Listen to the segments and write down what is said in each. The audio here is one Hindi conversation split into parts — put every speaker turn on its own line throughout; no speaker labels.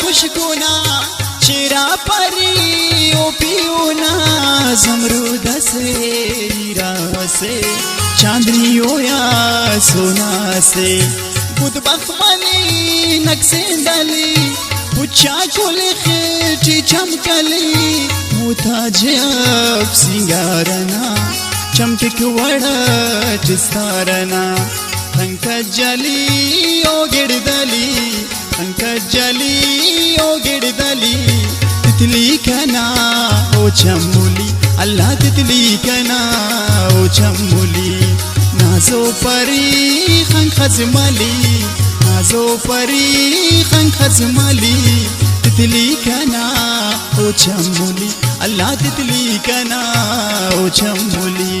खुशगुना चिरा परी ओ पियोना जमरूद से हीरा से चांदनी ओ या सोना से बुद बखमली नक्से डाली पुच्छा कुल खिटी चमकली मुताज अब सिंगारना चमक वड़ा चिस्तारना पंकजली ओ गिरदली पंकजली ओ गिरदली तितली कना ओ चमोली अल्लाह तितली कना ओ चमोली नाजो परी खंग खजमली नाजो परी खंग खजमली तितली कना ओ चमोली अल्लाह तितली कना ओ चमोली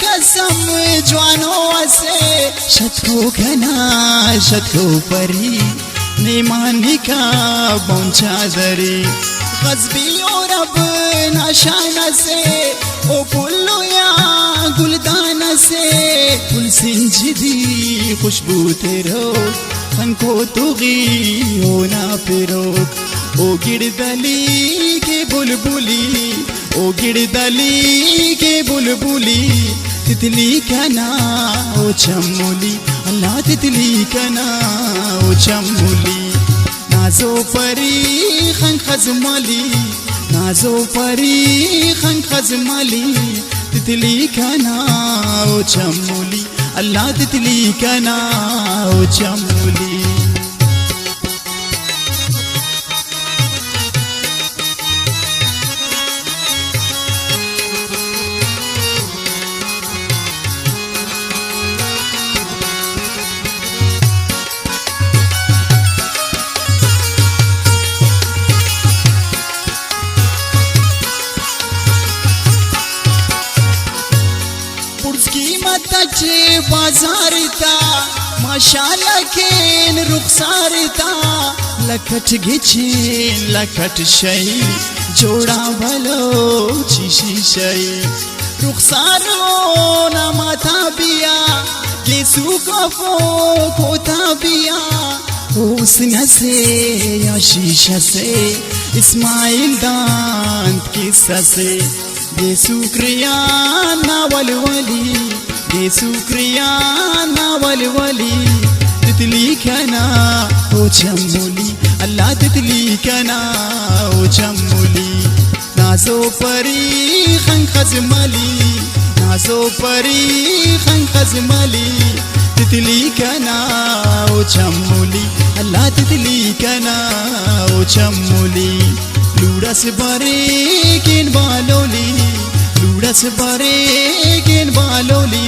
कसम जवानों से शतको घना शतको परी नेमानी का पहुंचा दरी गजबी और अब नाशाना से ओ पुल्लो या गुलदाना से फुल सिंजिदी खुशबू तेरो खनको तुगी होना फिरो ओ गिरदली के बुलबुली ओ गिरदली के बुलबुली तितली कना ओ चमोली अल्लाह तितली कना ओ चमोली नाजो परी खंग खजमली नाजो परी खंग खजमली तितली कना ओ चमोली अल्लाह तितली कना ओ चमोली चे बाजारता माशाल्लाह केन रुखसारता लखट घिचेन लखट शई जोड़ा भलो चिशी शई रुखसारो ना माथा बिया केसु कफो कोता बिया हुस्न से या शीशा से इस्माइल दांत किस्सा से ये शुक्रिया नावल वली ये शुक्रिया नावल वली तितली कना ओ चमोली अल्लाह तितली कना ओ चमोली नाजो परी खंग खजमली नाजो परी खंग खजमली तितली कना ओ चमोली अल्लाह तितली कना ओ चमोली लूड़स बारे केन बालोली लूड़स बारे केन बालोली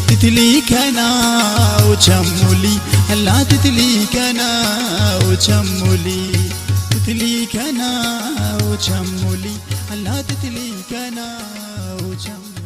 तितली कना ओ चमोली अल्लाह तितली कना ओ चमोली तितली कना ओ चमोली अल्लाह तितली कना ओ चमोली।